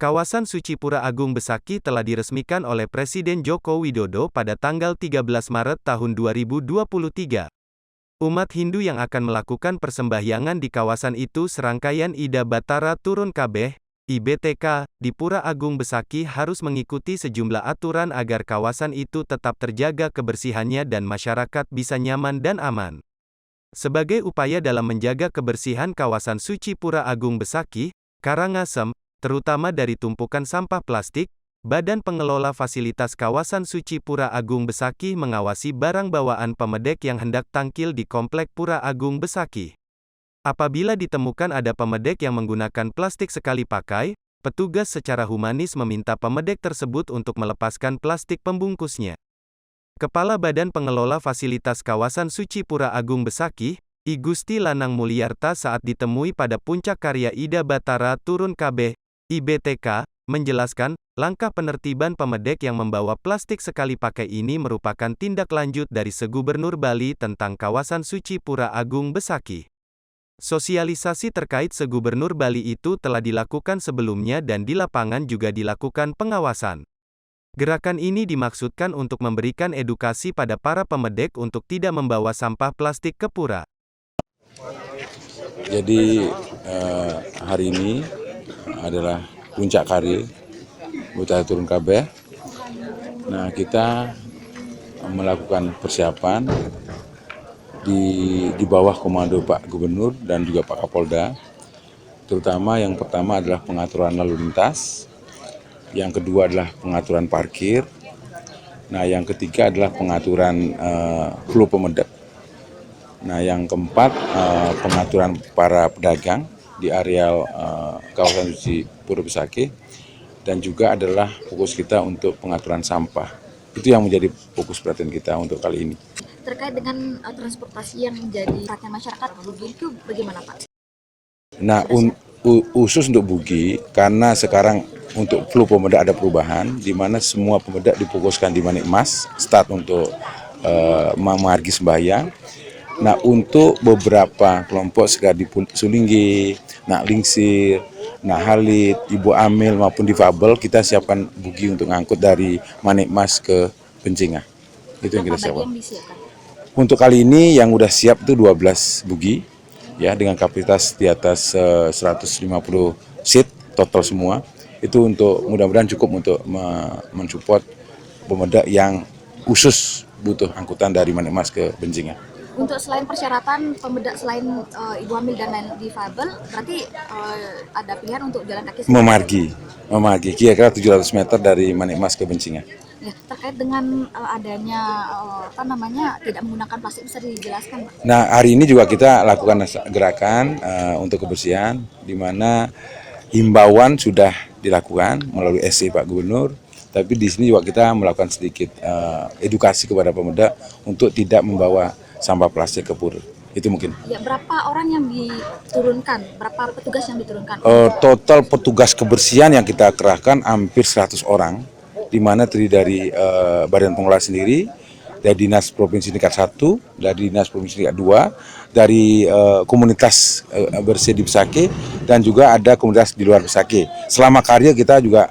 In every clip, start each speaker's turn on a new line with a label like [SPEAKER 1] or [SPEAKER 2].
[SPEAKER 1] Kawasan Suci Pura Agung Besaki telah diresmikan oleh Presiden Joko Widodo pada tanggal 13 Maret tahun 2023. Umat Hindu yang akan melakukan persembahyangan di kawasan itu serangkaian Ida Batara Turun Kabeh, IBTK, di Pura Agung Besaki harus mengikuti sejumlah aturan agar kawasan itu tetap terjaga kebersihannya dan masyarakat bisa nyaman dan aman. Sebagai upaya dalam menjaga kebersihan kawasan Suci Pura Agung Besaki, Karangasem, terutama dari tumpukan sampah plastik, Badan Pengelola Fasilitas Kawasan Suci Pura Agung Besaki mengawasi barang bawaan pemedek yang hendak tangkil di Komplek Pura Agung Besaki. Apabila ditemukan ada pemedek yang menggunakan plastik sekali pakai, petugas secara humanis meminta pemedek tersebut untuk melepaskan plastik pembungkusnya. Kepala Badan Pengelola Fasilitas Kawasan Suci Pura Agung Besaki, I Gusti Lanang Mulyarta saat ditemui pada puncak karya Ida Batara Turun Kabeh, IBTK, menjelaskan, langkah penertiban pemedek yang membawa plastik sekali pakai ini merupakan tindak lanjut dari Segubernur Bali tentang kawasan Suci Pura Agung Besaki. Sosialisasi terkait Segubernur Bali itu telah dilakukan sebelumnya dan di lapangan juga dilakukan pengawasan. Gerakan ini dimaksudkan untuk memberikan edukasi pada para pemedek untuk tidak membawa sampah plastik ke pura.
[SPEAKER 2] Jadi hari ini adalah puncak karya Batara Turun Kabeh. Nah, kita melakukan persiapan di bawah komando Pak Gubernur dan juga Pak Kapolda. Terutama yang pertama adalah pengaturan lalu lintas, yang kedua adalah pengaturan parkir, nah yang ketiga adalah pengaturan flow pemedek. Nah, yang keempat pengaturan para pedagang di areal kawasan Suci Pura Besaki, dan juga adalah fokus kita untuk pengaturan sampah. Itu yang menjadi fokus perhatian kita untuk kali ini.
[SPEAKER 3] Terkait dengan transportasi yang menjadi perhatian masyarakat, Bugi itu bagaimana Pak?
[SPEAKER 2] Nah, khusus untuk Bugi, karena sekarang untuk flow pemedak ada perubahan, di mana semua pemedak difokuskan di Manik Mas, start untuk margi sembahyang. Nah, untuk beberapa kelompok seperti di Sulinggi, Nak Lingsir, Nak Halid, Ibu Amil maupun difabel, kita siapkan Bugi untuk ngangkut dari Manik Mas ke Bencinga. Itu yang kita siapkan. Untuk kali ini yang udah siap itu 12 Bugi, ya, dengan kapasitas di atas 150 seat total semua. Itu untuk mudah-mudahan cukup untuk mensupport pemedak yang khusus butuh angkutan dari Manik Mas ke Bencinga.
[SPEAKER 3] Untuk selain persyaratan pemedak selain ibu hamil dan lain difabel, berarti ada pilihan untuk jalan kaki?
[SPEAKER 2] Memargi kira-kira 700 meter dari Manik Mas ke Bencinga.
[SPEAKER 3] Ya, terkait dengan adanya tidak menggunakan plastik, bisa dijelaskan Pak?
[SPEAKER 2] Nah, hari ini juga kita lakukan gerakan untuk kebersihan, di mana himbauan sudah dilakukan melalui SC Pak Gubernur. Tapi di sini juga kita melakukan sedikit edukasi kepada pemuda untuk tidak membawa sampah plastik ke pura. Itu mungkin.
[SPEAKER 3] Ya, berapa orang yang diturunkan? Berapa petugas yang diturunkan?
[SPEAKER 2] Total petugas kebersihan yang kita kerahkan hampir 100 orang, di mana terdiri dari Badan Pengelola sendiri, dari Dinas Provinsi tingkat 1, dari Dinas Provinsi tingkat 2, dari komunitas bersih di Besaki, dan juga ada komunitas di luar Besaki. Selama karya kita juga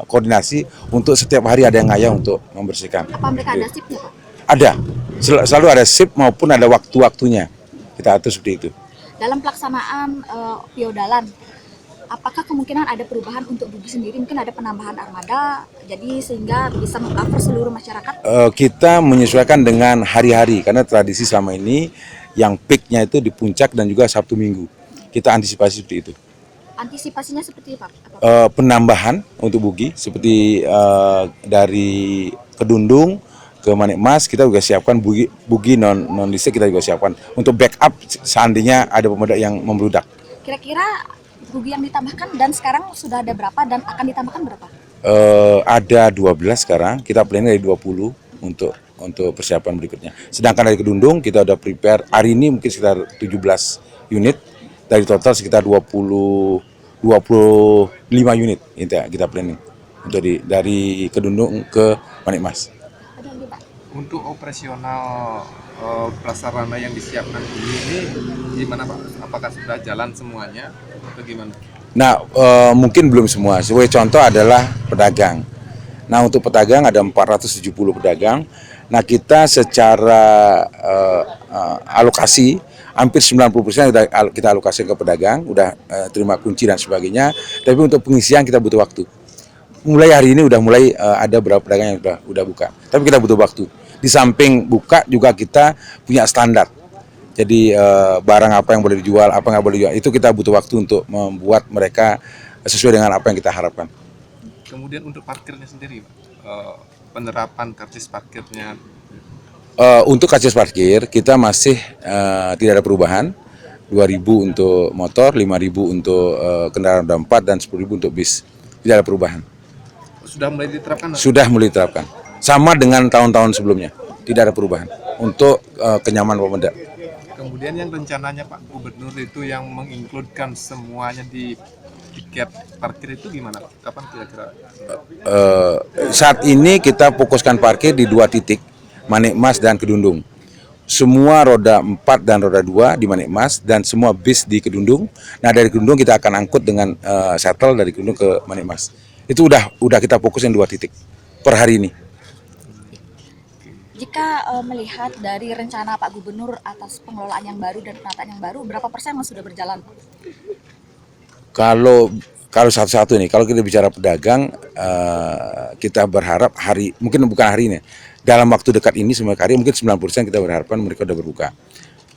[SPEAKER 2] koordinasi untuk setiap hari ada yang ngayah untuk membersihkan.
[SPEAKER 3] Apa mereka ada sipnya Pak?
[SPEAKER 2] Ada, selalu ada sip maupun ada waktu-waktunya. Kita atur seperti itu.
[SPEAKER 3] Dalam pelaksanaan piodalan, apakah kemungkinan ada perubahan untuk Bugi sendiri? Mungkin ada penambahan armada, jadi sehingga bisa meng-cover seluruh masyarakat?
[SPEAKER 2] Kita menyesuaikan dengan hari-hari, karena tradisi selama ini yang peaknya itu di puncak dan juga Sabtu Minggu. Kita antisipasi seperti itu.
[SPEAKER 3] Antisipasinya seperti apa?
[SPEAKER 2] Penambahan untuk Bugi, seperti dari Kedundung ke Manik Mas, kita juga siapkan Bugi non listrik, kita juga siapkan untuk backup seandainya ada pemuda yang membludak.
[SPEAKER 3] Kira-kira Bugi yang ditambahkan dan sekarang sudah ada berapa dan akan ditambahkan berapa?
[SPEAKER 2] Ada 12 sekarang, kita planning dari 20 untuk persiapan berikutnya. Sedangkan dari Kedundung kita udah prepare hari ini mungkin sekitar 17 unit, dari total sekitar 25 unit kita planning untuk dari Kedundung ke Manik Mas.
[SPEAKER 4] Untuk operasional prasarana yang disiapkan ini gimana Pak? Apakah sudah jalan semuanya atau gimana?
[SPEAKER 2] Nah, mungkin belum semua. Sebagai contoh adalah pedagang. Nah, untuk pedagang ada 470 pedagang. Nah, kita secara alokasi hampir 90% sudah kita alokasi ke pedagang, udah terima kunci dan sebagainya. Tapi untuk pengisian kita butuh waktu. Mulai hari ini udah mulai ada beberapa pedagang yang udah buka. Tapi kita butuh waktu. Di samping buka juga kita punya standar. Jadi barang apa yang boleh dijual, apa yang nggak boleh dijual, itu kita butuh waktu untuk membuat mereka sesuai dengan apa yang kita harapkan.
[SPEAKER 4] Kemudian untuk parkirnya sendiri, Pak, penerapan karcis parkirnya.
[SPEAKER 2] Untuk karcis parkir kita masih tidak ada perubahan. 2.000 untuk motor, 5.000 untuk kendaraan roda 4 dan 10.000 untuk bis. Tidak ada perubahan.
[SPEAKER 4] Sudah mulai diterapkan?
[SPEAKER 2] Sudah mulai diterapkan. Sama dengan tahun-tahun sebelumnya. Tidak ada perubahan untuk kenyamanan pemuda.
[SPEAKER 4] Kemudian yang rencananya Pak Gubernur itu yang menginkludkan semuanya di tiket parkir itu gimana? Kapan kira-kira?
[SPEAKER 2] Saat ini kita fokuskan parkir di 2 titik, Manikmas dan Kedundung. Semua roda 4 dan roda 2 di Manikmas dan semua bis di Kedundung. Nah, dari Kedundung kita akan angkut dengan shuttle dari Kedundung ke Manikmas. Itu udah kita fokusin 2 titik per hari ini.
[SPEAKER 3] Jika melihat dari rencana Pak Gubernur atas pengelolaan yang baru dan penataan yang baru, berapa persen yang sudah berjalan?
[SPEAKER 2] Kalau satu-satu nih, kalau kita bicara pedagang, kita berharap mungkin bukan hari ini, dalam waktu dekat ini semua hari mungkin 90% kita berharapkan mereka sudah berbuka.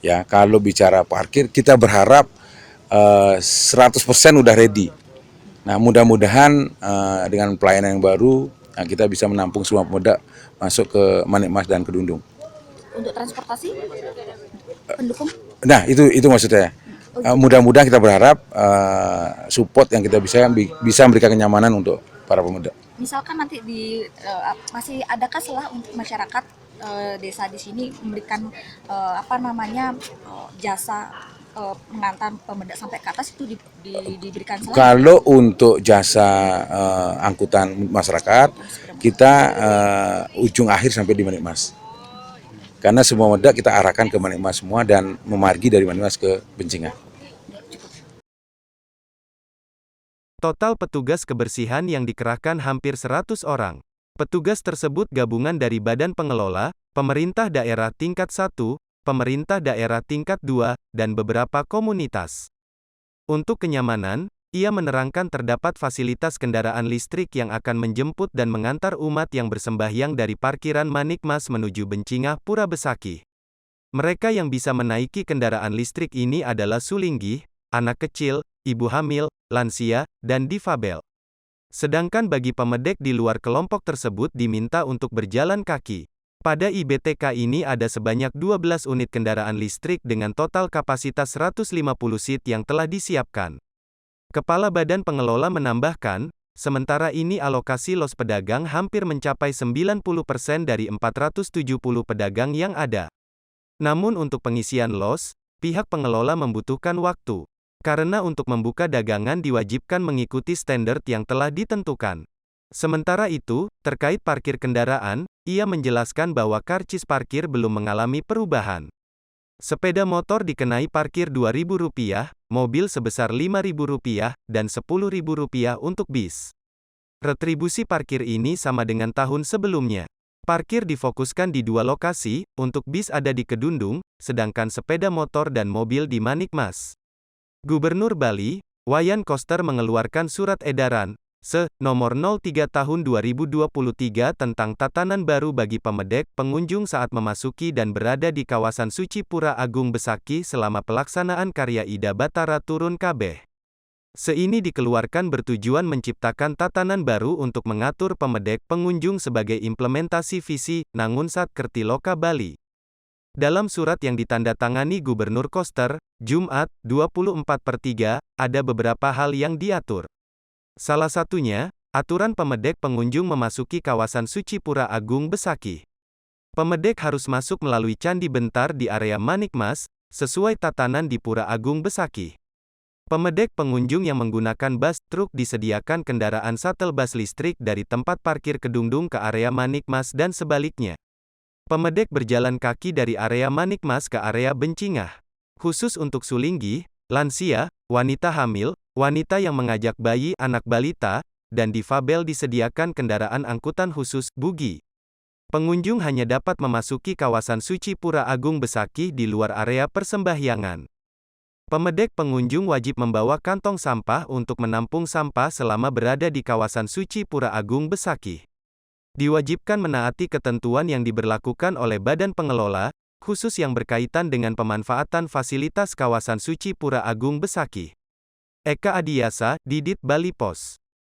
[SPEAKER 2] Ya, kalau bicara parkir kita berharap 100% udah ready. Nah, mudah-mudahan dengan pelayanan yang baru kita bisa menampung semua pemuda masuk ke Manikmas dan Kedundung.
[SPEAKER 3] Untuk transportasi pendukung?
[SPEAKER 2] Nah, itu maksud saya. Mudah-mudahan kita berharap support yang kita bisa memberikan kenyamanan untuk para pemuda.
[SPEAKER 3] Misalkan nanti masih adakah celah untuk masyarakat desa di sini memberikan jasa mengantar pemuda sampai ke atas itu diberikan celah?
[SPEAKER 2] Kalau untuk jasa angkutan masyarakat, kita ujung akhir sampai di Manikmas. Karena semua pemuda kita arahkan ke Manikmas semua dan memargi dari Manikmas ke Bencingah.
[SPEAKER 1] Total petugas kebersihan yang dikerahkan hampir 100 orang. Petugas tersebut gabungan dari Badan Pengelola, pemerintah daerah tingkat 1, pemerintah daerah tingkat 2, dan beberapa komunitas. Untuk kenyamanan, ia menerangkan terdapat fasilitas kendaraan listrik yang akan menjemput dan mengantar umat yang bersembahyang dari parkiran Manikmas menuju Bencingah Pura Besakih. Mereka yang bisa menaiki kendaraan listrik ini adalah sulinggih, anak kecil, ibu hamil, lansia, dan difabel. Sedangkan bagi pemedek di luar kelompok tersebut diminta untuk berjalan kaki. Pada IBTK ini ada sebanyak 12 unit kendaraan listrik dengan total kapasitas 150 seat yang telah disiapkan. Kepala Badan Pengelola menambahkan, sementara ini alokasi los pedagang hampir mencapai 90% dari 470 pedagang yang ada. Namun untuk pengisian los, pihak pengelola membutuhkan waktu. Karena untuk membuka dagangan diwajibkan mengikuti standar yang telah ditentukan. Sementara itu, terkait parkir kendaraan, ia menjelaskan bahwa karcis parkir belum mengalami perubahan. Sepeda motor dikenai parkir Rp2.000, mobil sebesar Rp5.000, dan Rp10.000 untuk bis. Retribusi parkir ini sama dengan tahun sebelumnya. Parkir difokuskan di 2 lokasi, untuk bis ada di Kedundung, sedangkan sepeda motor dan mobil di Manikmas. Gubernur Bali, Wayan Koster mengeluarkan surat edaran, nomor 03 tahun 2023 tentang tatanan baru bagi pemedek pengunjung saat memasuki dan berada di kawasan suci Pura Agung Besakih selama pelaksanaan karya Ida Batara Turun Kabeh. Seini dikeluarkan bertujuan menciptakan tatanan baru untuk mengatur pemedek pengunjung sebagai implementasi visi Nangunsat Kertiloka Bali. Dalam surat yang ditandatangani Gubernur Koster, Jumat, 24/3, ada beberapa hal yang diatur. Salah satunya, aturan pemedek pengunjung memasuki kawasan suci Pura Agung Besakih. Pemedek harus masuk melalui Candi Bentar di area Manikmas, sesuai tatanan di Pura Agung Besakih. Pemedek pengunjung yang menggunakan bus truk disediakan kendaraan shuttle bus listrik dari tempat parkir Kedundung ke area Manikmas dan sebaliknya. Pemedek berjalan kaki dari area Manikmas ke area Bencingah. Khusus untuk sulinggih, lansia, wanita hamil, wanita yang mengajak bayi, anak balita, dan difabel disediakan kendaraan angkutan khusus, bugi. Pengunjung hanya dapat memasuki kawasan suci Pura Agung Besakih di luar area persembahyangan. Pemedek pengunjung wajib membawa kantong sampah untuk menampung sampah selama berada di kawasan suci Pura Agung Besakih. Diwajibkan menaati ketentuan yang diberlakukan oleh badan pengelola, khusus yang berkaitan dengan pemanfaatan fasilitas kawasan suci Pura Agung Besakih. Eka Adiasa, Didit Bali Pos.